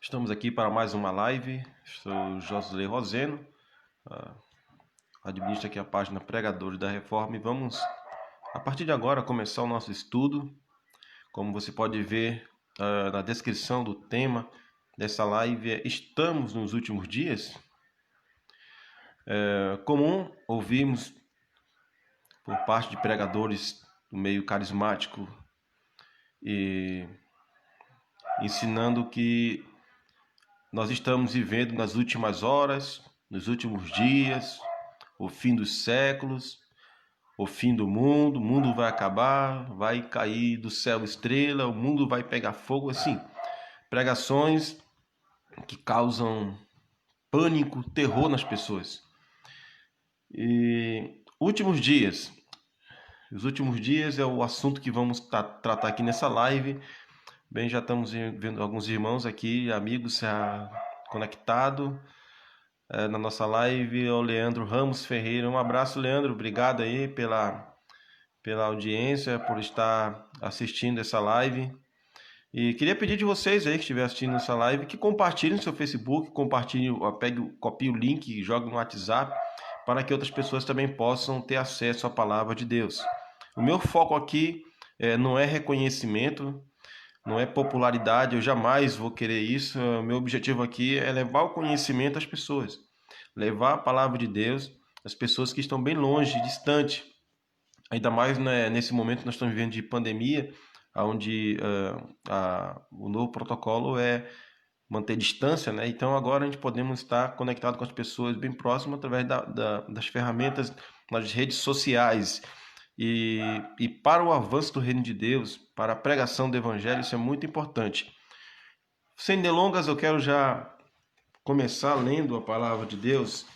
Estamos aqui para mais uma live. Sou Josley Roseno, administro aqui a página Pregadores da Reforma e vamos, a partir de agora, começar o nosso estudo. Como você pode ver na descrição do tema dessa live, estamos nos últimos dias. É comum ouvirmos por parte de pregadores do meio carismático e ensinando que nós estamos vivendo nas últimas horas, nos últimos dias, o fim dos séculos, o fim do mundo, o mundo vai acabar, vai cair do céu estrela, o mundo vai pegar fogo, assim, pregações que causam pânico, terror nas pessoas. E os últimos dias é o assunto que vamos tratar aqui nessa live. Bem, já estamos vendo alguns irmãos aqui, amigos conectados na nossa live. O Leandro Ramos Ferreira, um abraço, Leandro, obrigado aí pela audiência, por estar assistindo essa live. E queria pedir de vocês aí que estiver assistindo essa live, que compartilhem no seu Facebook, copie o link e jogue no WhatsApp, para que outras pessoas também possam ter acesso à palavra de Deus. O meu foco aqui não é reconhecimento, não é popularidade, eu jamais vou querer isso. O meu objetivo aqui é levar o conhecimento às pessoas, levar a palavra de Deus às pessoas que estão bem longe, distante. Ainda mais, né, nesse momento que nós estamos vivendo de pandemia, onde o novo protocolo é manter distância, né? Então agora a gente podemos estar conectado com as pessoas bem próximas através das ferramentas nas redes sociais. E para o avanço do reino de Deus, para a pregação do evangelho, isso é muito importante. Sem delongas, eu quero já começar lendo a palavra de Deus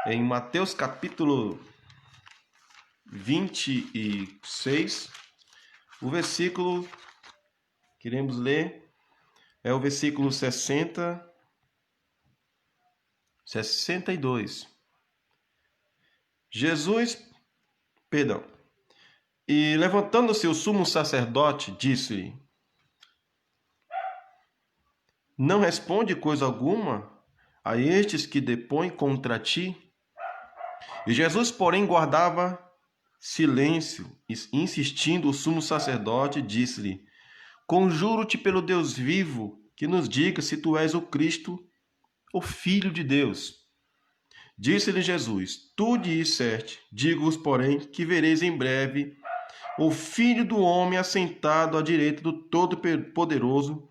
em Mateus capítulo 26. O versículo que iremos ler é o versículo 62. E levantando-se o sumo sacerdote, disse-lhe: não responde coisa alguma a estes que depõem contra ti? E Jesus, porém, guardava silêncio, insistindo o sumo sacerdote, disse-lhe: conjuro-te pelo Deus vivo, que nos diga se tu és o Cristo, o Filho de Deus. Disse-lhe Jesus: tu disseste, digo-vos, porém, que vereis em breve o Filho do Homem assentado à direita do Todo-Poderoso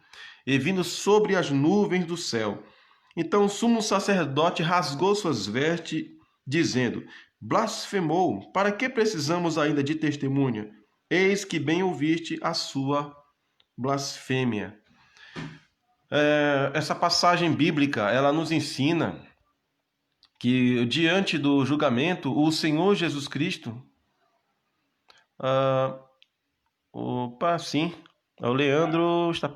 e vindo sobre as nuvens do céu. Então o sumo sacerdote rasgou suas vestes, dizendo: blasfemou, para que precisamos ainda de testemunha? Eis que bem ouviste a sua blasfêmia. Essa passagem bíblica, ela nos ensina que diante do julgamento, o Senhor Jesus Cristo, sim, o Leandro está...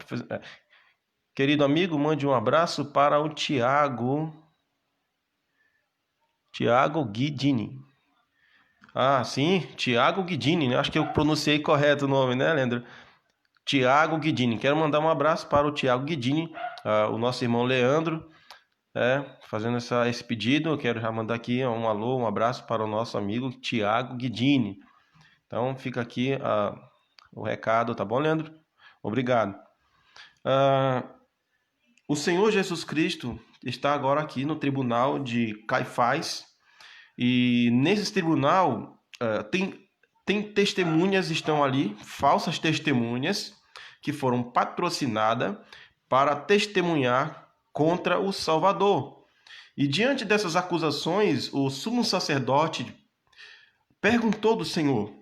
Querido amigo, mande um abraço para o Tiago Guidini. Sim, Tiago Guidini, né? Acho que eu pronunciei correto o nome, né, Leandro? Tiago Guidini. Quero mandar um abraço para o Tiago Guidini, o nosso irmão Leandro, fazendo esse pedido. Eu quero já mandar aqui um alô, um abraço para o nosso amigo Tiago Guidini. Então fica aqui o recado, tá bom, Leandro? Obrigado. O Senhor Jesus Cristo está agora aqui no tribunal de Caifás, e nesse tribunal tem testemunhas, estão ali, falsas testemunhas, que foram patrocinadas para testemunhar contra o Salvador. E diante dessas acusações, o sumo sacerdote perguntou do Senhor: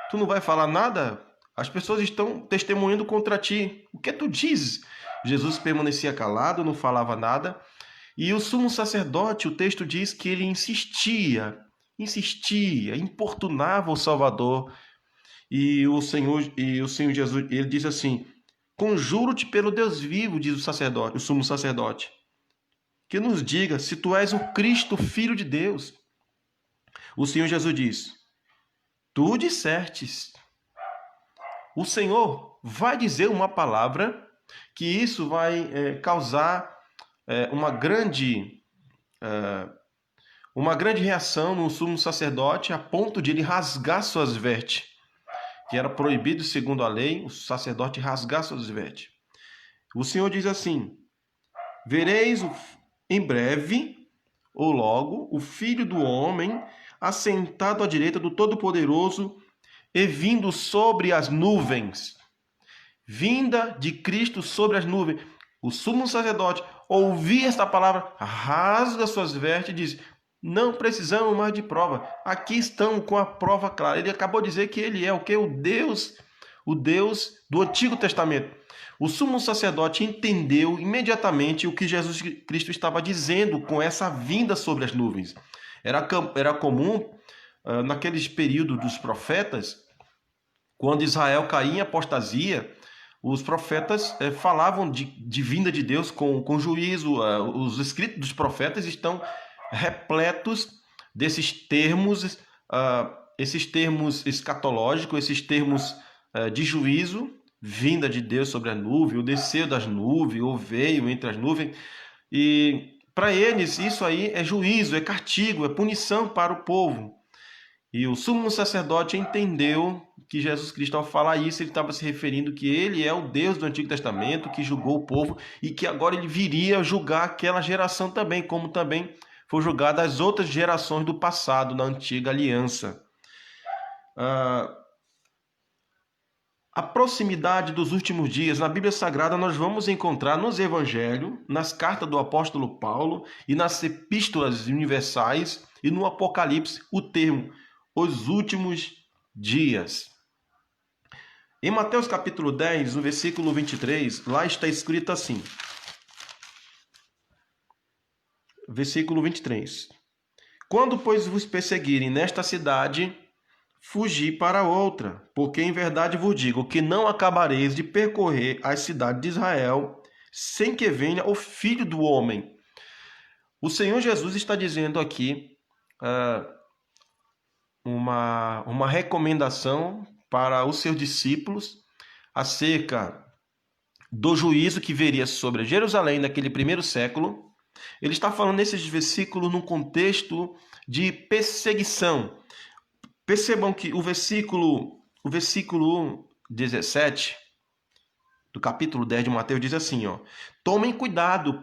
tu não vai falar nada? As pessoas estão testemunhando contra ti. O que tu dizes? Jesus permanecia calado, não falava nada. E o sumo sacerdote, o texto diz que ele insistia, importunava o Salvador. E o Senhor Jesus, ele diz assim: conjuro-te pelo Deus vivo, diz o sumo sacerdote, que nos diga se tu és o Cristo, Filho de Deus. O Senhor Jesus diz: tu dissestes. O Senhor vai dizer uma palavra que isso vai causar uma grande reação no sumo sacerdote, a ponto de ele rasgar suas vestes, que era proibido segundo a lei, o sacerdote rasgar suas vestes. O Senhor diz assim: vereis em breve, ou logo, o Filho do Homem assentado à direita do Todo-Poderoso e vindo sobre as nuvens. Vinda de Cristo sobre as nuvens. O sumo sacerdote ouvia esta palavra, rasga suas vestes e diz: não precisamos mais de prova. Aqui estão com a prova clara. Ele acabou de dizer que ele é o que? O Deus do Antigo Testamento. O sumo sacerdote entendeu imediatamente o que Jesus Cristo estava dizendo com essa vinda sobre as nuvens. Era comum, naqueles períodos dos profetas, quando Israel caía em apostasia, os profetas falavam de vinda de Deus com juízo. Os escritos dos profetas estão repletos desses termos, esses termos escatológicos, esses termos de juízo, vinda de Deus sobre a nuvem, ou desceu das nuvens, ou veio entre as nuvens. E para eles isso aí é juízo, é castigo, é punição para o povo. E o sumo sacerdote entendeu que Jesus Cristo, ao falar isso, ele estava se referindo que ele é o Deus do Antigo Testamento, que julgou o povo e que agora ele viria julgar aquela geração também, como também foi julgado as outras gerações do passado, na antiga aliança. A proximidade dos últimos dias, na Bíblia Sagrada, nós vamos encontrar nos Evangelhos, nas cartas do apóstolo Paulo e nas epístolas universais e no Apocalipse, o termo os últimos dias. Em Mateus capítulo 10, no versículo 23, lá está escrito assim. Versículo 23. Quando, pois, vos perseguirem nesta cidade, fugi para outra, porque em verdade vos digo que não acabareis de percorrer as cidades de Israel sem que venha o Filho do Homem. O Senhor Jesus está dizendo aqui uma recomendação para os seus discípulos acerca do juízo que viria sobre Jerusalém naquele primeiro século. Ele está falando nesses versículos num contexto de perseguição. Percebam que o versículo 17 do capítulo 10 de Mateus diz assim, ó: tomem cuidado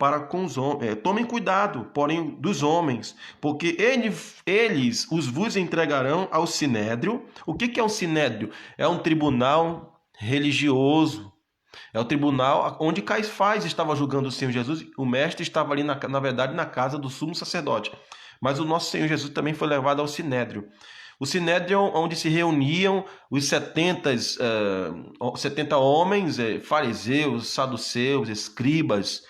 tomem cuidado, porém, dos homens, porque eles os vos entregarão ao sinédrio. O que é um sinédrio? É um tribunal religioso. É o tribunal onde Caifás estava julgando o Senhor Jesus. O mestre estava ali, na verdade, na casa do sumo sacerdote. Mas o nosso Senhor Jesus também foi levado ao sinédrio. O sinédrio, onde se reuniam os 70 homens, fariseus, saduceus, escribas.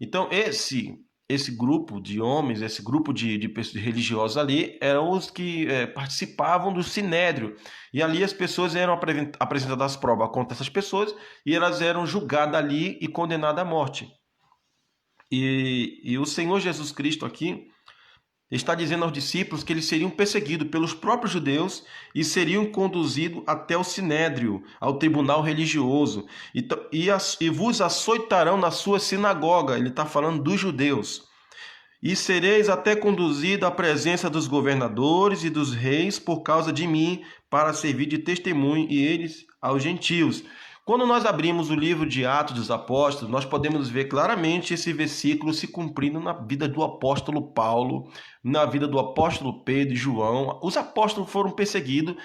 Então, esse grupo de homens, esse grupo de religiosos ali, eram os que participavam do sinédrio. E ali as pessoas eram apresentadas provas contra essas pessoas e elas eram julgadas ali e condenadas à morte. E o Senhor Jesus Cristo aqui está dizendo aos discípulos que eles seriam perseguidos pelos próprios judeus e seriam conduzidos até o sinédrio, ao tribunal religioso, e vos açoitarão na sua sinagoga. Ele está falando dos judeus. E sereis até conduzidos à presença dos governadores e dos reis por causa de mim, para servir de testemunho, e eles aos gentios. Quando nós abrimos o livro de Atos dos Apóstolos, nós podemos ver claramente esse versículo se cumprindo na vida do apóstolo Paulo, na vida do apóstolo Pedro e João. Os apóstolos foram perseguidos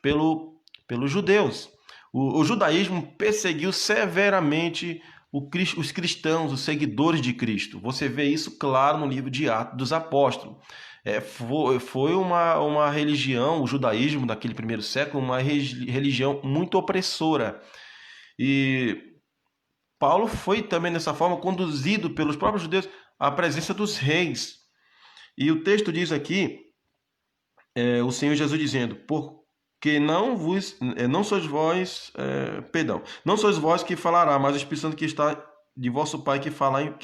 pelos judeus. O judaísmo perseguiu severamente os cristãos, os seguidores de Cristo. Você vê isso claro no livro de Atos dos Apóstolos. Foi uma religião, o judaísmo daquele primeiro século, uma religião muito opressora. E Paulo foi também, dessa forma, conduzido pelos próprios judeus à presença dos reis. E o texto diz aqui, o Senhor Jesus dizendo: porque não sois vós que falará, mas o Espírito Santo que está de vosso Pai que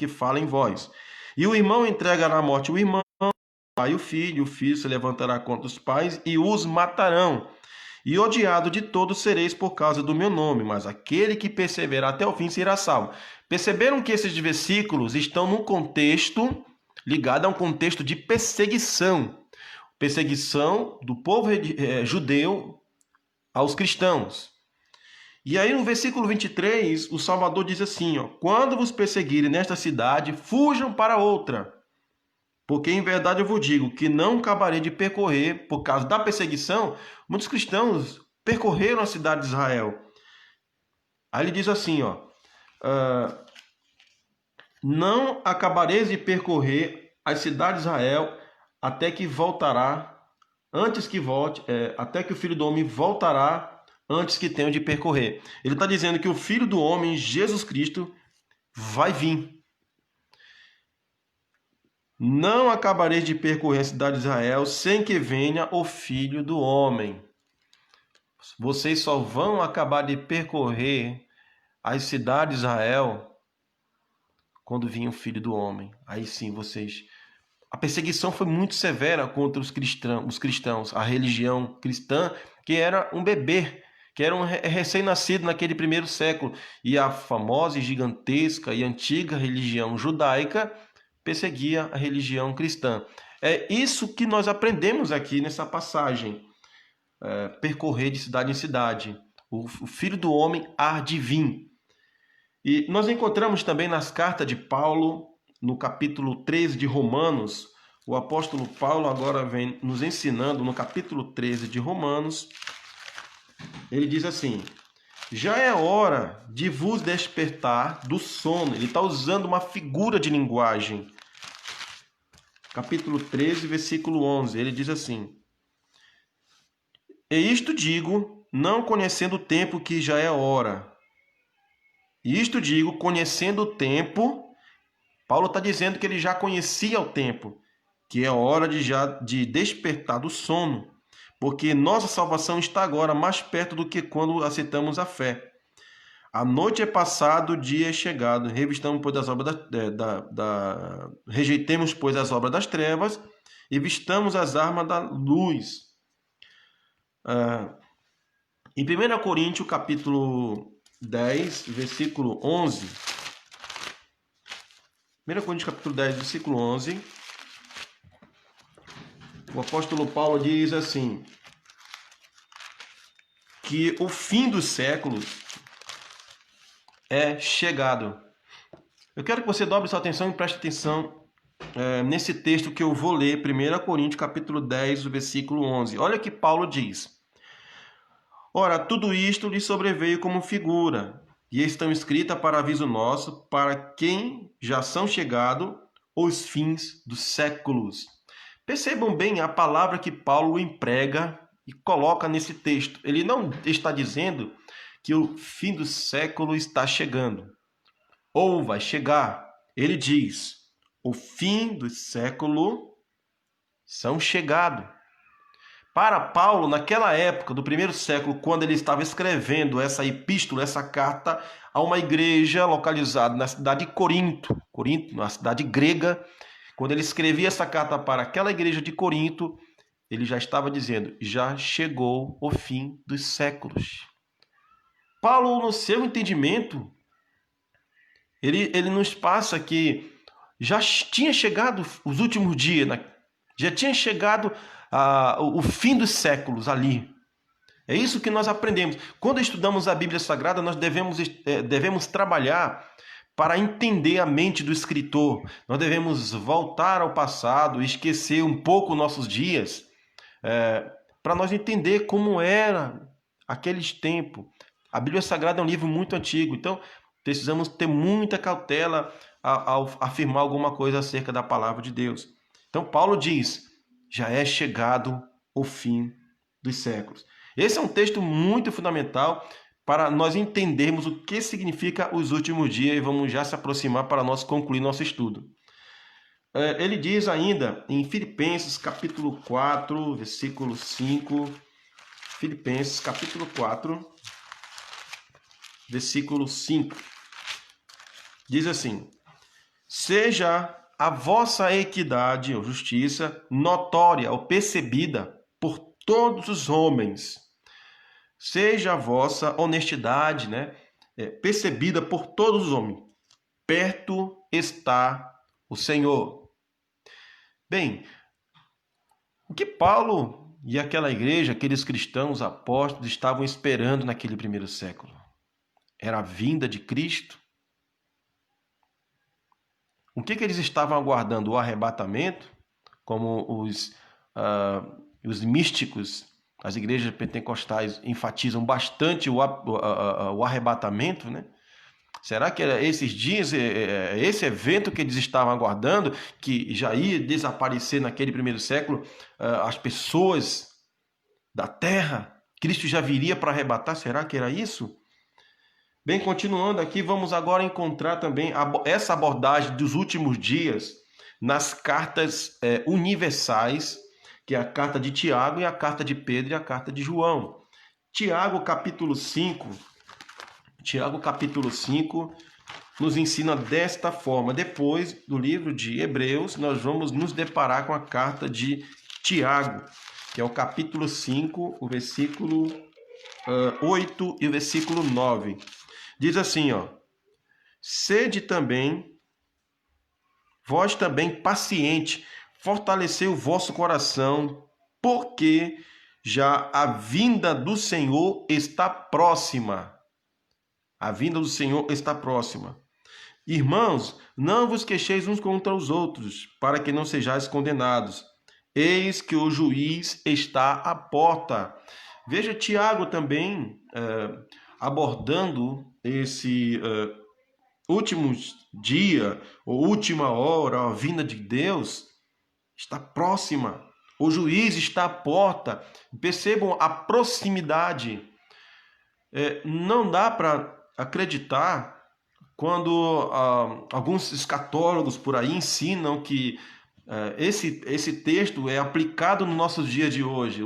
fala em vós. E o irmão entregará à morte o pai e o filho se levantará contra os pais e os matarão. e odiado de todos sereis por causa do meu nome, mas aquele que perseverar até o fim será salvo. Perceberam que esses versículos estão num contexto ligado a um contexto de perseguição. Perseguição do povo judeu aos cristãos. E aí no versículo 23, o Salvador diz assim, ó, quando vos perseguirem nesta cidade, fujam para outra. Porque em verdade eu vos digo que não acabarei de percorrer, por causa da perseguição, muitos cristãos percorreram a cidade de Israel. Aí ele diz assim, ó, não acabareis de percorrer a cidade de Israel até que voltará, antes que volte, até que o Filho do Homem voltará antes que tenham de percorrer. Ele está dizendo que o Filho do Homem, Jesus Cristo, vai vir. Não acabareis de percorrer a cidade de Israel sem que venha o Filho do Homem. Vocês só vão acabar de percorrer as cidades de Israel quando vir o Filho do Homem. Aí sim vocês... A perseguição foi muito severa contra os cristãos, a religião cristã, que era um bebê, que era um recém-nascido naquele primeiro século. E a famosa e gigantesca e antiga religião judaica perseguia a religião cristã. É isso que nós aprendemos aqui nessa passagem. Percorrer de cidade em cidade. O Filho do Homem há de vir. E nós encontramos também nas cartas de Paulo, no capítulo 13 de Romanos, o apóstolo Paulo agora vem nos ensinando no capítulo 13 de Romanos. Ele diz assim, já é hora de vos despertar do sono. Ele está usando uma figura de linguagem. Capítulo 13, versículo 11, ele diz assim, e isto digo, não conhecendo o tempo que já é hora. E isto digo, conhecendo o tempo, Paulo está dizendo que ele já conhecia o tempo, que é hora de despertar do sono, porque nossa salvação está agora mais perto do que quando aceitamos a fé. A noite é passada, o dia é chegado. Revistamos, pois, as obras rejeitemos, pois, as obras das trevas e vistamos as armas da luz. Em 1 Coríntios, capítulo 10, versículo 11. 1 Coríntios, capítulo 10, versículo 11. O apóstolo Paulo diz assim, que o fim dos séculos é chegado. Eu quero que você dobre sua atenção e preste atenção nesse texto que eu vou ler, 1 Coríntios capítulo 10, versículo 11. Olha o que Paulo diz. Ora, tudo isto lhe sobreveio como figura, e estão escritas para aviso nosso, para quem já são chegados os fins dos séculos. Percebam bem a palavra que Paulo emprega e coloca nesse texto. Ele não está dizendo que o fim do século está chegando, ou vai chegar. Ele diz, o fim do século são chegado. Para Paulo, naquela época do primeiro século, quando ele estava escrevendo essa epístola, essa carta a uma igreja localizada na cidade de Corinto, na cidade grega, quando ele escrevia essa carta para aquela igreja de Corinto, ele já estava dizendo, já chegou o fim dos séculos. Paulo, no seu entendimento, ele nos passa que já tinha chegado os últimos dias, já tinha chegado o fim dos séculos ali. É isso que nós aprendemos. Quando estudamos a Bíblia Sagrada, nós devemos trabalhar para entender a mente do escritor. Nós devemos voltar ao passado, esquecer um pouco nossos dias, para nós entender como era aqueles tempos. A Bíblia Sagrada é um livro muito antigo, então precisamos ter muita cautela ao afirmar alguma coisa acerca da palavra de Deus. Então Paulo diz, já é chegado o fim dos séculos. Esse é um texto muito fundamental para nós entendermos o que significa os últimos dias e vamos já se aproximar para nós concluir nosso estudo. Ele diz ainda em Filipenses capítulo 4, versículo 5, Filipenses capítulo 4, versículo 5, diz assim, seja a vossa equidade ou justiça notória ou percebida por todos os homens, seja a vossa honestidade, né, percebida por todos os homens. Perto está o Senhor. Bem, o que Paulo e aquela igreja, aqueles cristãos apóstolos estavam esperando naquele primeiro século? Era a vinda de Cristo? O que eles estavam aguardando? O arrebatamento? Como os místicos, as igrejas pentecostais enfatizam bastante o arrebatamento, né? Será que era esses dias, esse evento que eles estavam aguardando, que já ia desaparecer naquele primeiro século, as pessoas da terra, Cristo já viria para arrebatar? Será que era isso? Bem, continuando aqui, vamos agora encontrar também essa abordagem dos últimos dias nas cartas universais, que é a carta de Tiago e a carta de Pedro e a carta de João. Tiago capítulo 5 nos ensina desta forma. Depois do livro de Hebreus, nós vamos nos deparar com a carta de Tiago, que é o capítulo 5, o versículo 8 e o versículo 9. Diz assim, ó: sede também, vós também paciente, fortalecei o vosso coração, porque já a vinda do Senhor está próxima. A vinda do Senhor está próxima. Irmãos, não vos queixeis uns contra os outros, para que não sejais condenados. Eis que o juiz está à porta. Veja Tiago também abordando esse último dia, ou última hora, a vinda de Deus está próxima. O juiz está à porta. Percebam a proximidade. Não dá para acreditar quando alguns escatólogos por aí ensinam que esse texto é aplicado no nossos dias de hoje.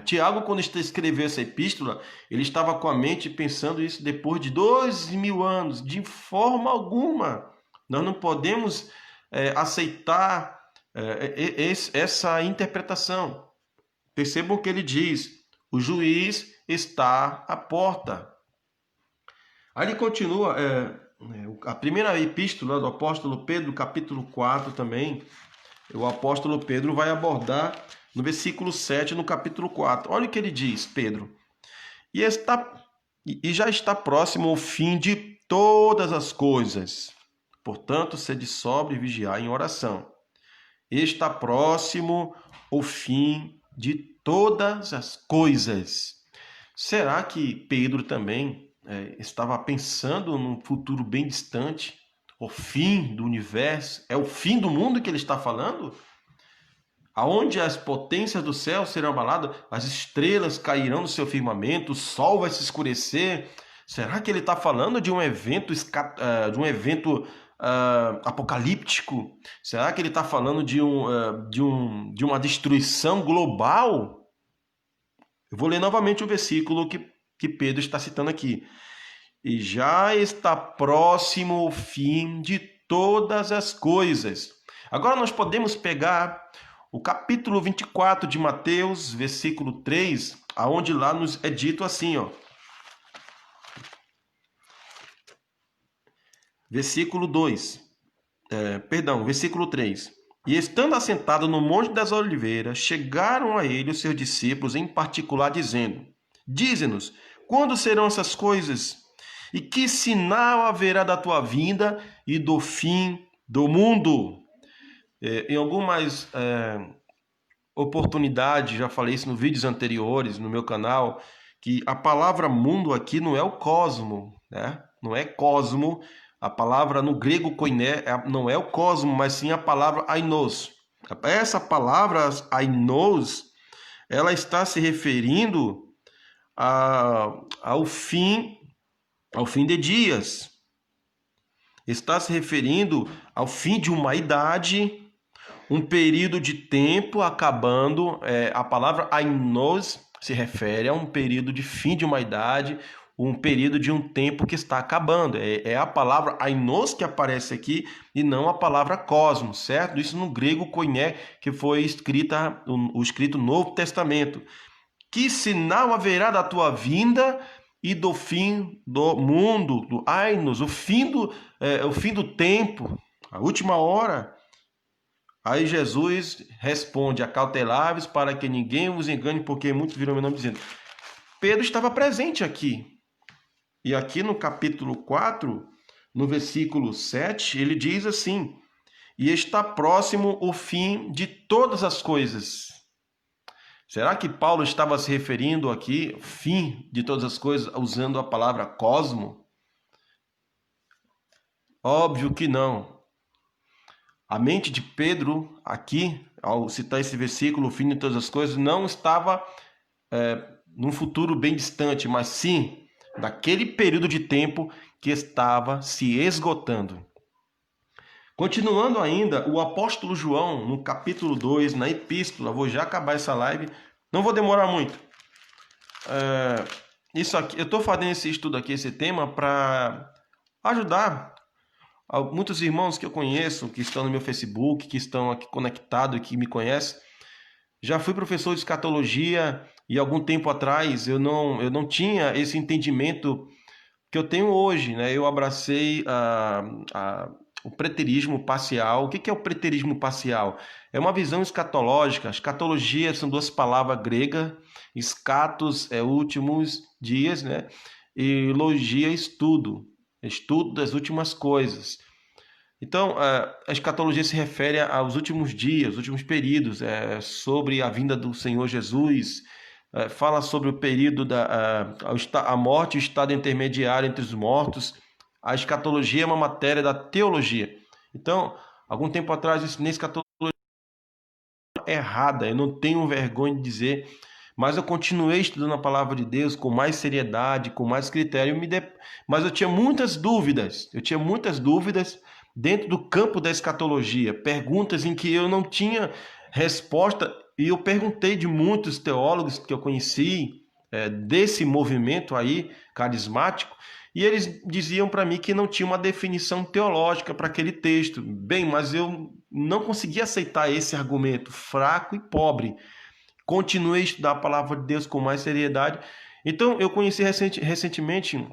Tiago, quando escreveu essa epístola, ele estava com a mente pensando isso depois de 2000 anos. De forma alguma, nós não podemos aceitar essa interpretação. Percebam que ele diz: o juiz está à porta. Aí ele continua, a primeira epístola do apóstolo Pedro, capítulo 4 também, o apóstolo Pedro vai abordar no versículo 7, no capítulo 4. Olha o que ele diz, Pedro. E já está próximo o fim de todas as coisas. Portanto, sede sóbrio e vigiai em oração. Está próximo o fim de todas as coisas. Será que Pedro também estava pensando num futuro bem distante? O fim do universo? É o fim do mundo que ele está falando? Aonde as potências do céu serão abaladas, as estrelas cairão no seu firmamento, o sol vai se escurecer. Será que ele está falando de um evento, apocalíptico? Será que ele está falando de uma destruição global? Eu vou ler novamente o versículo que Pedro está citando aqui. E já está próximo o fim de todas as coisas. Agora nós podemos pegar o capítulo 24 de Mateus, versículo 3, aonde lá nos é dito assim, ó. Versículo 3. E estando assentado no Monte das Oliveiras, chegaram a ele os seus discípulos em particular, dizendo: dize-nos, quando serão essas coisas? E que sinal haverá da tua vinda e do fim do mundo? Em algumas oportunidades, já falei isso nos vídeos anteriores no meu canal, que a palavra mundo aqui não é o cosmo, né? Não é cosmo. A palavra no grego koiné não é o cosmo, mas sim a palavra ainos. Essa palavra ainos, ela está se referindo ao fim de dias. Está se referindo ao fim de uma idade, um período de tempo acabando. A palavra ainos se refere a um período de fim de uma idade, um período de um tempo que está acabando. É a palavra ainos que aparece aqui e não a palavra cosmos, certo? Isso no grego koiné, que foi escrito Novo Testamento. Que sinal haverá da tua vinda e do fim do mundo, do Ainos, o fim do tempo, a última hora? Aí Jesus responde: acauteláveis para que ninguém vos engane, porque muitos viram meu nome dizendo. Pedro estava presente aqui. E aqui no capítulo 4, no versículo 7, ele diz assim: e está próximo o fim de todas as coisas. Será que Paulo estava se referindo aqui, fim de todas as coisas, usando a palavra cosmo? Óbvio que não. A mente de Pedro, aqui, ao citar esse versículo, o fim de todas as coisas, não estava num futuro bem distante, mas sim naquele período de tempo que estava se esgotando. Continuando ainda, o apóstolo João, no capítulo 2, na epístola, vou já acabar essa live, não vou demorar muito. Isso aqui, eu estou fazendo esse estudo aqui, esse tema, para ajudar muitos irmãos que eu conheço, que estão no meu Facebook, que estão aqui conectados, que me conhecem. Já fui professor de escatologia e algum tempo atrás eu não tinha esse entendimento que eu tenho hoje, né? Eu abracei o preterismo parcial. O que é o preterismo parcial? É uma visão escatológica. Escatologia são duas palavras gregas. Escatos é últimos dias, né? E logia é estudo. Estudo das últimas coisas. Então, a escatologia se refere aos últimos dias, os últimos períodos, sobre a vinda do Senhor Jesus, fala sobre o período a morte e o estado intermediário entre os mortos. A escatologia é uma matéria da teologia. Então, algum tempo atrás, eu ensinei escatologia errada, eu não tenho vergonha de dizer, mas eu continuei estudando a palavra de Deus com mais seriedade, com mais critério, mas eu tinha muitas dúvidas, dentro do campo da escatologia, perguntas em que eu não tinha resposta, e eu perguntei de muitos teólogos que eu conheci, desse movimento aí, carismático, e eles diziam para mim que não tinha uma definição teológica para aquele texto. Bem, mas eu não conseguia aceitar esse argumento fraco e pobre. Continuei a estudar a palavra de Deus com mais seriedade. Então, eu conheci recentemente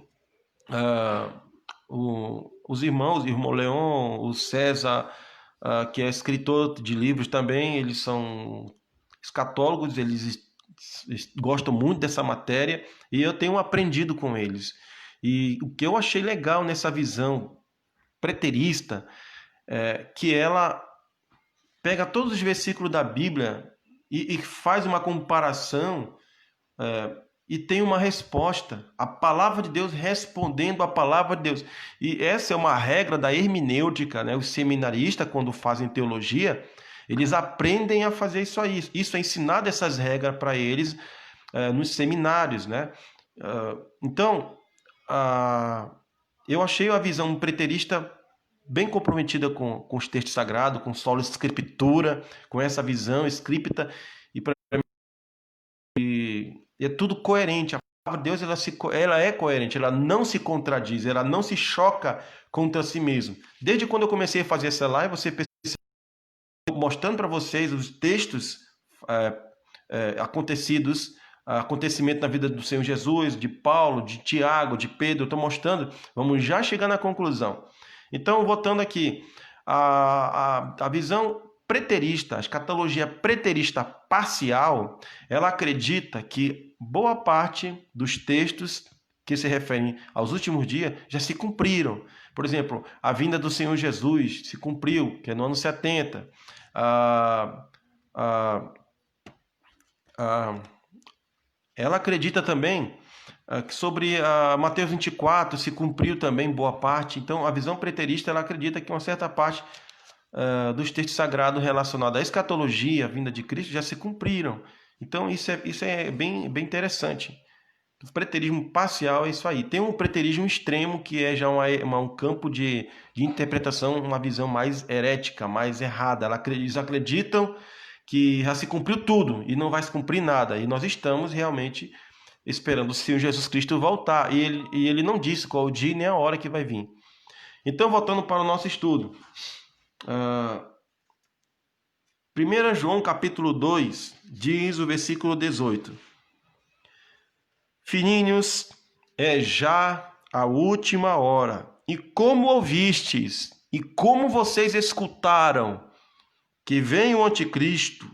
os irmãos, o irmão Leon, o César, que é escritor de livros também. Eles são escatólogos, eles gostam muito dessa matéria e eu tenho aprendido com eles. E o que eu achei legal nessa visão preterista é que ela pega todos os versículos da Bíblia e faz uma comparação e tem uma resposta. A palavra de Deus respondendo a palavra de Deus. E essa é uma regra da hermenêutica, né? Os seminaristas, quando fazem teologia, eles aprendem a fazer isso aí. Isso é ensinado essas regras para eles nos seminários, né? Então, eu achei a visão preterista bem comprometida com os textos sagrados, com sola escritura, com essa visão escrita, e é tudo coerente. A palavra de Deus ela é coerente, ela não se contradiz, ela não se choca contra si mesma. Desde quando eu comecei a fazer essa live, você percebeu, mostrando para vocês os textos acontecimento na vida do Senhor Jesus, de Paulo, de Tiago, de Pedro, eu estou mostrando, vamos já chegar na conclusão. Então, voltando aqui, a visão preterista, a escatologia preterista parcial, ela acredita que boa parte dos textos que se referem aos últimos dias já se cumpriram. Por exemplo, a vinda do Senhor Jesus se cumpriu, que é no ano 70. Ela acredita também que sobre Mateus 24 se cumpriu também boa parte. Então, a visão preterista ela acredita que uma certa parte dos textos sagrados relacionados à escatologia, a vinda de Cristo, já se cumpriram. Então, isso é bem, bem interessante. O preterismo parcial é isso aí. Tem um preterismo extremo, que é já um campo de interpretação, uma visão mais herética, mais errada. Eles acreditam que já se cumpriu tudo e não vai se cumprir nada. E nós estamos realmente esperando o Senhor Jesus Cristo voltar. E ele não disse qual o dia nem a hora que vai vir. Então, voltando para o nosso estudo. 1 João capítulo 2 diz o versículo 18. Filhinhos, é já a última hora. E como ouvistes, e como vocês escutaram que vem o anticristo,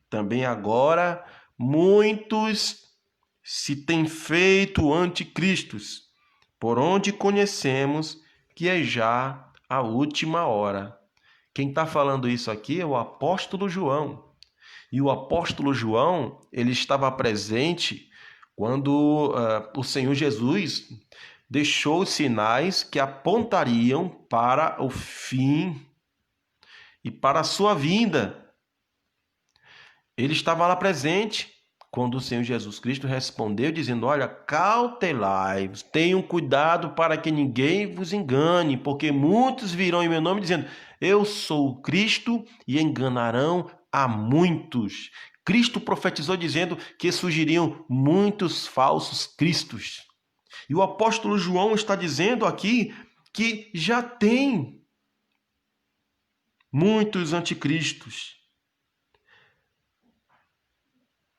também agora muitos se têm feito anticristos, por onde conhecemos que é já a última hora. Quem está falando isso aqui é o apóstolo João. E o apóstolo João, ele estava presente quando o Senhor Jesus deixou os sinais que apontariam para o fim e para a sua vinda. Ele estava lá presente quando o Senhor Jesus Cristo respondeu dizendo: olha, cautelai-vos, tenham cuidado para que ninguém vos engane, porque muitos virão em meu nome dizendo: eu sou o Cristo, e enganarão a muitos. Cristo profetizou dizendo que surgiriam muitos falsos cristos. E o apóstolo João está dizendo aqui que já tem muitos anticristos.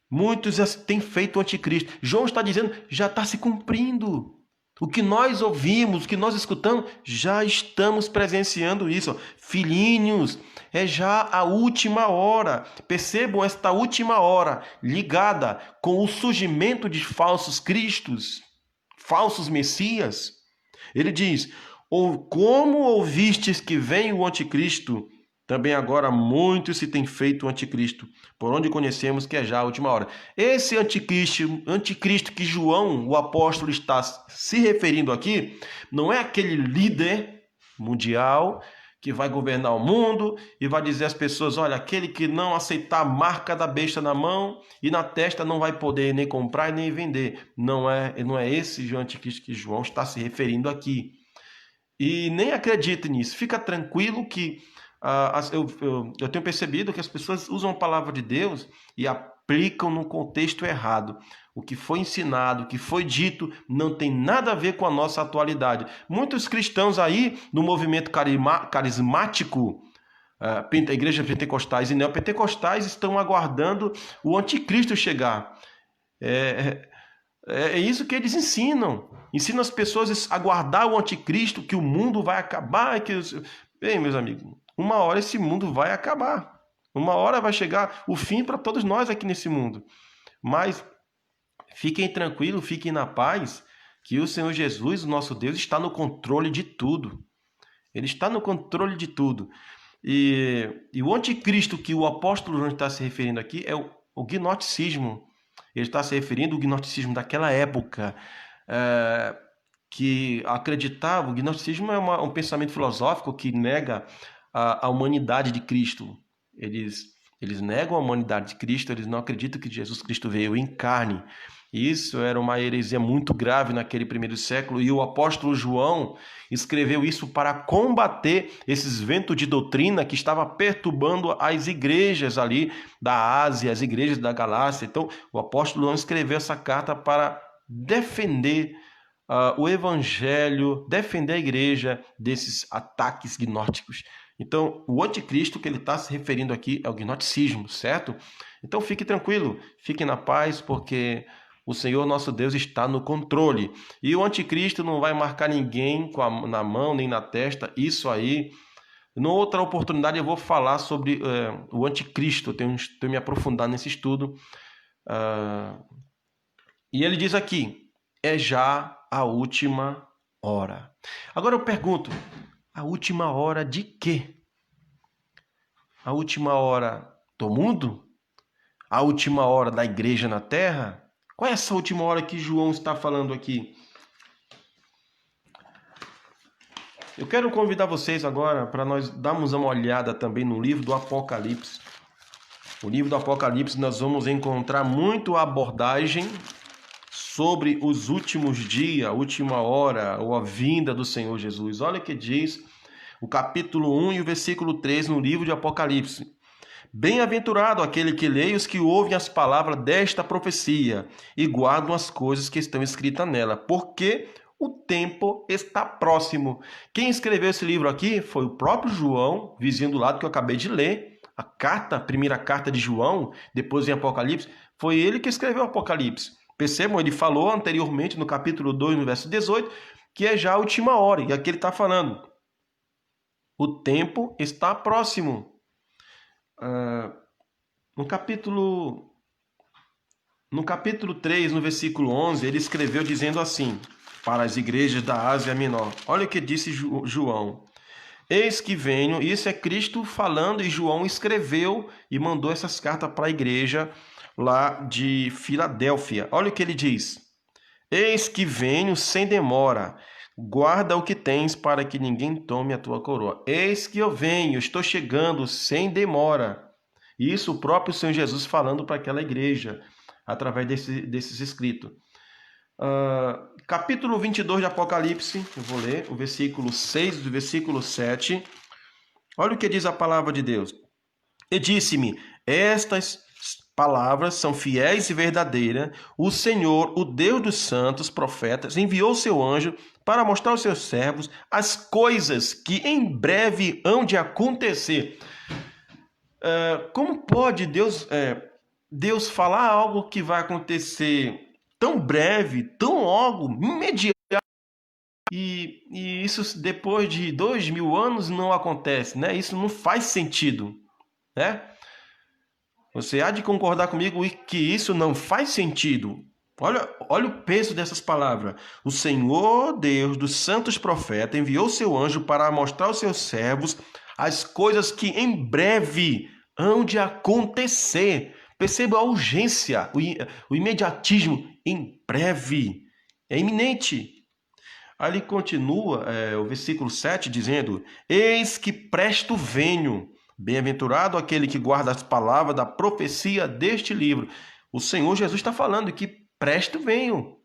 Muitos têm feito o anticristo. João está dizendo, já está se cumprindo. O que nós ouvimos, o que nós escutamos, já estamos presenciando isso. Filhinhos, é já a última hora. Percebam esta última hora ligada com o surgimento de falsos cristos, falsos messias. Ele diz, ou como ouvistes que vem o anticristo, também agora muitos se têm feito o anticristo, por onde conhecemos que é já a última hora. Esse anticristo que João, o apóstolo, está se referindo aqui, não é aquele líder mundial que vai governar o mundo e vai dizer às pessoas, olha, aquele que não aceitar a marca da besta na mão e na testa não vai poder nem comprar e nem vender. Não é esse anticristo que João está se referindo aqui. E nem acredite nisso. Fica tranquilo que eu tenho percebido que as pessoas usam a palavra de Deus e aplicam no contexto errado. O que foi ensinado, o que foi dito, não tem nada a ver com a nossa atualidade. Muitos cristãos aí, no movimento carismático, igrejas pentecostais e neopentecostais, estão aguardando o anticristo chegar. É isso que eles ensinam. Ensinam as pessoas a aguardar o anticristo, que o mundo vai acabar. Bem, meus amigos, uma hora esse mundo vai acabar. Uma hora vai chegar o fim para todos nós aqui nesse mundo. Mas fiquem tranquilos, fiquem na paz, que o Senhor Jesus, o nosso Deus, está no controle de tudo. Ele está no controle de tudo. E o anticristo que o apóstolo João está se referindo aqui é o gnosticismo. Ele está se referindo ao gnosticismo daquela época, que acreditava. O gnosticismo é um pensamento filosófico que nega a humanidade de Cristo. Eles negam a humanidade de Cristo, eles não acreditam que Jesus Cristo veio em carne. Isso era uma heresia muito grave naquele primeiro século, e o apóstolo João escreveu isso para combater esses ventos de doutrina que estava perturbando as igrejas ali da Ásia, as igrejas da Galácia. Então, o apóstolo João escreveu essa carta para defender o evangelho, defender a igreja desses ataques gnósticos. Então, o anticristo que ele está se referindo aqui é o gnosticismo, certo? Então, fique tranquilo, fique na paz, porque o Senhor nosso Deus está no controle. E o anticristo não vai marcar ninguém na mão nem na testa. Isso aí, numa outra oportunidade eu vou falar sobre o anticristo. Eu tenho me aprofundado nesse estudo. E ele diz aqui, é já a última hora. Agora eu pergunto, a última hora de quê? A última hora do mundo? A última hora da igreja na terra? Qual é essa última hora que João está falando aqui? Eu quero convidar vocês agora para nós darmos uma olhada também no livro do Apocalipse. No livro do Apocalipse nós vamos encontrar muito abordagem sobre os últimos dias, a última hora, ou a vinda do Senhor Jesus. Olha o que diz o capítulo 1 e o versículo 3 no livro de Apocalipse. Bem-aventurado aquele que lê e os que ouvem as palavras desta profecia e guardam as coisas que estão escritas nela, porque o tempo está próximo. Quem escreveu esse livro aqui foi o próprio João, vizinho do lado que eu acabei de ler. A primeira carta de João, depois em Apocalipse, foi ele que escreveu o Apocalipse. Percebam, ele falou anteriormente no capítulo 2, no verso 18, que é já a última hora. E aqui ele está falando: o tempo está próximo. No capítulo 3, no versículo 11, ele escreveu dizendo assim, para as igrejas da Ásia Menor. Olha o que disse João. Eis que venho, isso é Cristo falando, e João escreveu e mandou essas cartas para a igreja lá de Filadélfia. Olha o que ele diz. Eis que venho sem demora, guarda o que tens para que ninguém tome a tua coroa. Eis que eu venho, estou chegando sem demora. Isso o próprio Senhor Jesus falando para aquela igreja, através desses escritos. Capítulo 22 de Apocalipse, eu vou ler o versículo 6 do versículo 7. Olha o que diz a palavra de Deus. E disse-me, estas palavras são fiéis e verdadeiras. O Senhor, o Deus dos santos profetas, enviou seu anjo para mostrar aos seus servos as coisas que em breve hão de acontecer. Como pode Deus falar algo que vai acontecer tão breve, tão logo, imediato, e isso depois de 2000 anos não acontece, né? Isso não faz sentido, né? Você há de concordar comigo que isso não faz sentido. Olha o peso dessas palavras. O Senhor Deus dos santos profetas enviou seu anjo para mostrar aos seus servos as coisas que em breve hão de acontecer. Perceba a urgência, o imediatismo. Em breve, é iminente. Aí ele continua, o versículo 7, dizendo: Eis que presto venho, bem-aventurado aquele que guarda as palavras da profecia deste livro. O Senhor Jesus está falando que presto venho.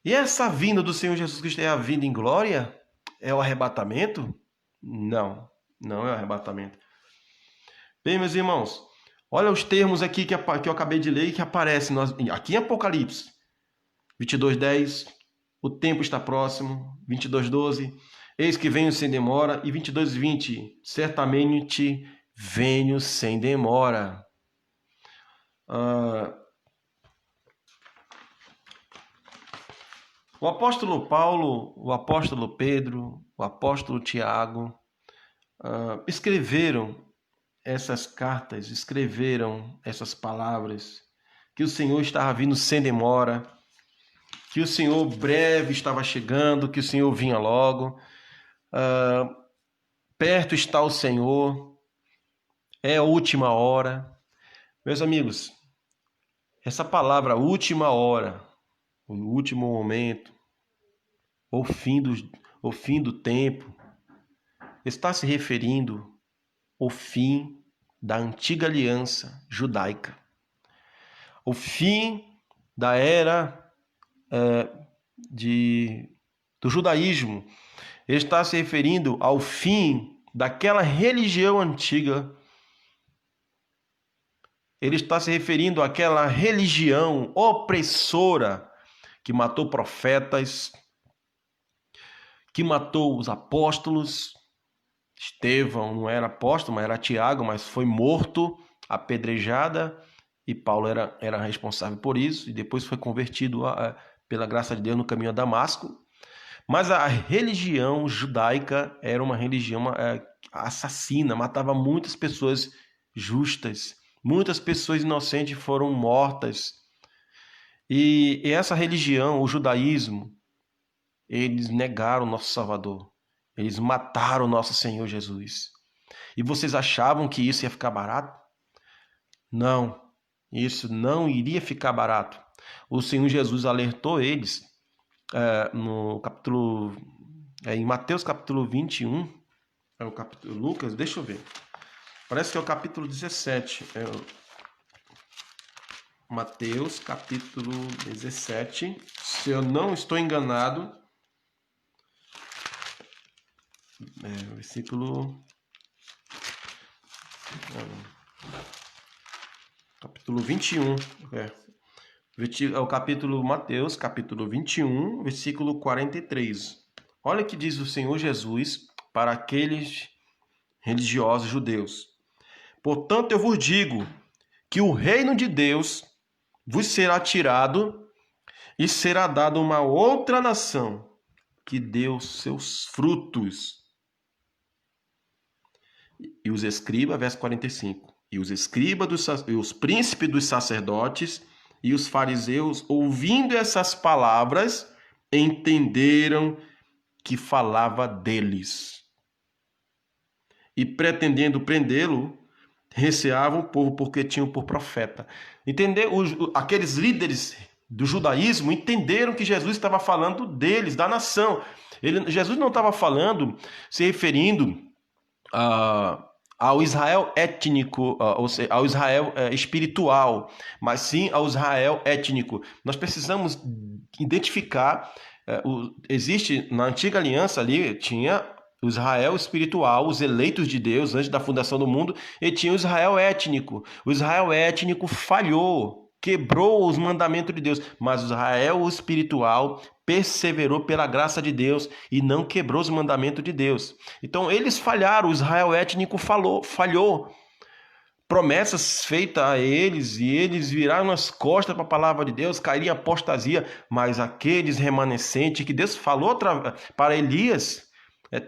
E essa vinda do Senhor Jesus Cristo é a vinda em glória? É o arrebatamento? Não, não é o arrebatamento. Bem, meus irmãos, olha os termos aqui que eu acabei de ler e que aparecem aqui em Apocalipse. 22:10, o tempo está próximo. 22:12, eis que venho sem demora. E 22:20, certamente venho sem demora. O apóstolo Paulo, o apóstolo Pedro, o apóstolo Tiago escreveram essas cartas, escreveram essas palavras, que o Senhor estava vindo sem demora, que o Senhor breve estava chegando, que o Senhor vinha logo. Perto está o Senhor, é a última hora. Meus amigos, essa palavra última hora, o último momento, o fim do tempo, está se referindo ao fim da antiga aliança judaica, o fim da era do judaísmo. Ele está se referindo ao fim daquela religião antiga. Ele está se referindo àquela religião opressora que matou profetas, que matou os apóstolos. Estevão não era apóstolo, mas era Tiago, mas foi morto, apedrejada, e Paulo era responsável por isso, e depois foi convertido pela graça de Deus no caminho a Damasco. Mas a religião judaica era uma religião assassina, matava muitas pessoas justas, muitas pessoas inocentes foram mortas. E essa religião, o judaísmo, eles negaram o nosso Salvador. Eles mataram o nosso Senhor Jesus. E vocês achavam que isso ia ficar barato? Não, isso não iria ficar barato. O Senhor Jesus alertou eles no capítulo, em Mateus capítulo 21, é o capítulo, Lucas, deixa eu ver. Parece que é o capítulo 17. Mateus capítulo 17. Se eu não estou enganado, versículo... capítulo 21. É o capítulo Mateus, capítulo 21, versículo 43. Olha o que diz o Senhor Jesus para aqueles religiosos judeus. Portanto, eu vos digo que o reino de Deus vos será tirado e será dado uma outra nação que deu seus frutos. E os escribas, verso 45, e os escribas, e os príncipes dos sacerdotes e os fariseus, ouvindo essas palavras, entenderam que falava deles. E pretendendo prendê-lo, receavam o povo porque tinham por profeta. Entender? Aqueles líderes do judaísmo entenderam que Jesus estava falando deles, da nação. Jesus não estava falando, se referindo ao Israel étnico, ou seja, ao Israel espiritual, mas sim ao Israel étnico. Nós precisamos identificar, existe na antiga aliança ali, tinha o Israel espiritual, os eleitos de Deus antes da fundação do mundo, e tinha o Israel étnico. O Israel étnico falhou, quebrou os mandamentos de Deus, mas o Israel espiritual perseverou pela graça de Deus e não quebrou os mandamentos de Deus. Então eles falharam, o Israel étnico falhou. Promessas feitas a eles, e eles viraram as costas para a palavra de Deus, caíram em apostasia, mas aqueles remanescentes que Deus falou para Elias,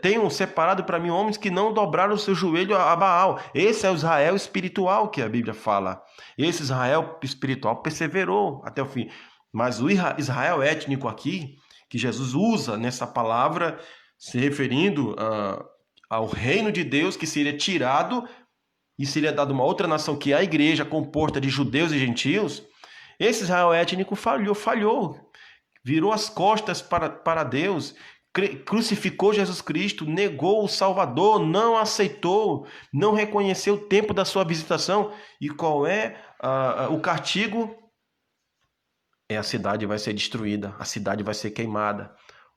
tenham separado para mim homens que não dobraram o seu joelho a Baal. Esse é o Israel espiritual que a Bíblia fala. Esse Israel espiritual perseverou até o fim. Mas o Israel étnico aqui, que Jesus usa nessa palavra, se referindo ao reino de Deus que seria tirado e seria dado uma outra nação, que é a igreja, composta de judeus e gentios, esse Israel étnico falhou, virou as costas para Deus, crucificou Jesus Cristo, negou o Salvador, não aceitou, não reconheceu o tempo da sua visitação. E qual é o castigo? A cidade vai ser destruída, a cidade vai ser queimada,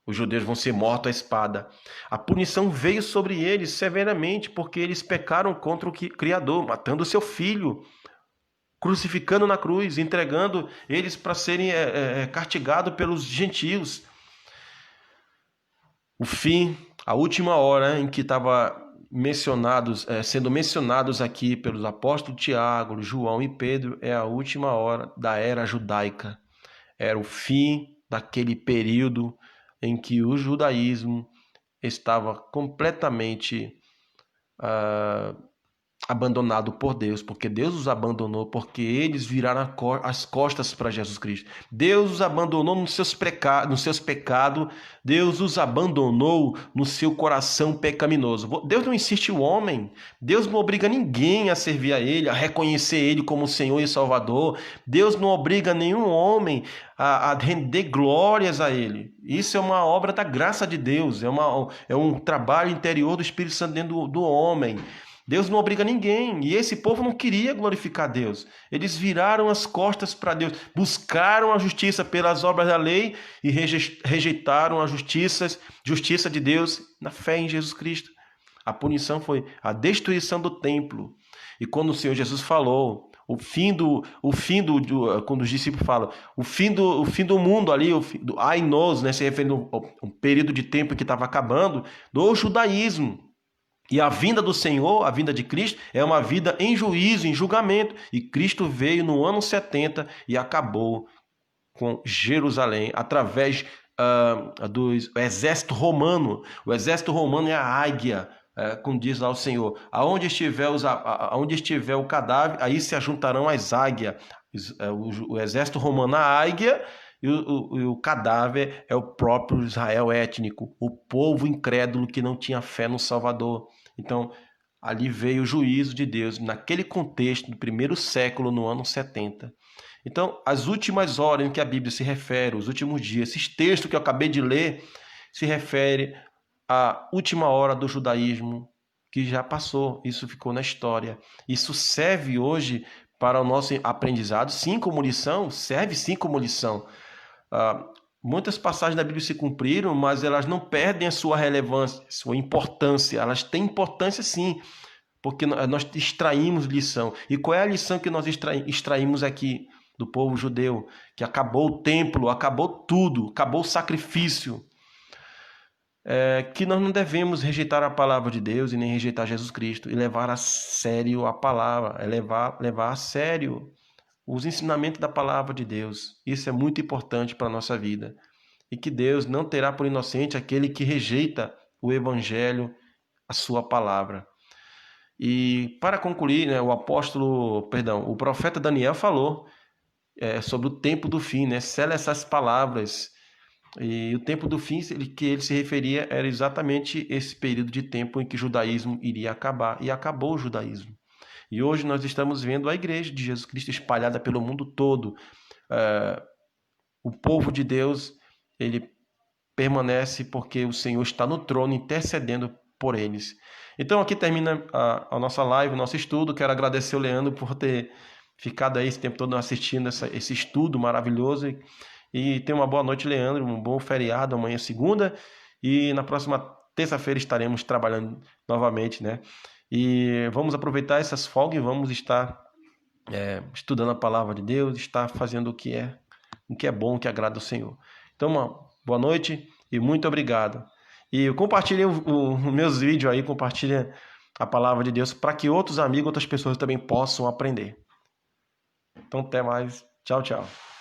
os judeus vão ser mortos à espada. A punição veio sobre eles severamente, porque eles pecaram contra o Criador, matando o seu filho, crucificando na cruz, entregando eles para serem castigados pelos gentios. O fim, a última hora em que estava sendo mencionados aqui pelos apóstolos Tiago, João e Pedro, é a última hora da era judaica. Era o fim daquele período em que o judaísmo estava completamente abandonado por Deus, porque Deus os abandonou, porque eles viraram as costas para Jesus Cristo. Deus os abandonou nos seus pecados, Deus os abandonou no seu coração pecaminoso. Deus não insiste o homem, Deus não obriga ninguém a servir a Ele, a reconhecer Ele como Senhor e Salvador. Deus não obriga nenhum homem a render glórias a Ele. Isso é uma obra da graça de Deus, é um trabalho interior do Espírito Santo dentro do homem. Deus não obriga ninguém, e esse povo não queria glorificar Deus. Eles viraram as costas para Deus, buscaram a justiça pelas obras da lei e rejeitaram a justiça de Deus na fé em Jesus Cristo. A punição foi a destruição do templo. E quando o Senhor Jesus falou, quando os discípulos falam, o fim do mundo ali, do ainos, né, se referindo ao período de tempo que estava acabando, do judaísmo. E a vinda do Senhor, a vinda de Cristo, é uma vida em juízo, em julgamento. E Cristo veio no ano 70 e acabou com Jerusalém através do exército romano. O exército romano é a águia, como diz lá o Senhor. Aonde estiver o cadáver, aí se ajuntarão as águias. O exército romano é a águia. E o cadáver é o próprio Israel étnico, o povo incrédulo que não tinha fé no Salvador. Então, ali veio o juízo de Deus, naquele contexto do primeiro século, no ano 70. Então, as últimas horas em que a Bíblia se refere, os últimos dias, esses textos que eu acabei de ler, se refere à última hora do judaísmo, que já passou, isso ficou na história. Isso serve hoje para o nosso aprendizado, sim, como lição, serve sim como lição. Muitas passagens da Bíblia se cumpriram, mas elas não perdem a sua relevância, sua importância. Elas têm importância sim, porque nós extraímos lição. E qual é a lição que nós extraímos aqui do povo judeu? Que acabou o templo, acabou tudo, acabou o sacrifício. Que nós não devemos rejeitar a palavra de Deus e nem rejeitar Jesus Cristo, e levar a sério a palavra, levar a sério os ensinamentos da palavra de Deus. Isso é muito importante para a nossa vida. E que Deus não terá por inocente aquele que rejeita o evangelho, a sua palavra. E para concluir, né, o profeta Daniel falou sobre o tempo do fim, né? Sela essas palavras. E o tempo do fim que ele se referia era exatamente esse período de tempo em que o judaísmo iria acabar. E acabou o judaísmo. E hoje nós estamos vendo a igreja de Jesus Cristo espalhada pelo mundo todo. O povo de Deus, ele permanece porque o Senhor está no trono intercedendo por eles. Então aqui termina a nossa live, o nosso estudo. Quero agradecer o Leandro por ter ficado aí esse tempo todo assistindo esse estudo maravilhoso. E tenha uma boa noite, Leandro, um bom feriado, amanhã é segunda. E na próxima terça-feira estaremos trabalhando novamente, né? E vamos aproveitar essas folgas e vamos estar estudando a palavra de Deus, estar fazendo o que é bom, o que agrada ao Senhor. Então, uma boa noite e muito obrigado. E compartilhem os meus vídeos aí, compartilhem a palavra de Deus para que outros amigos, outras pessoas também possam aprender. Então, até mais. Tchau, tchau.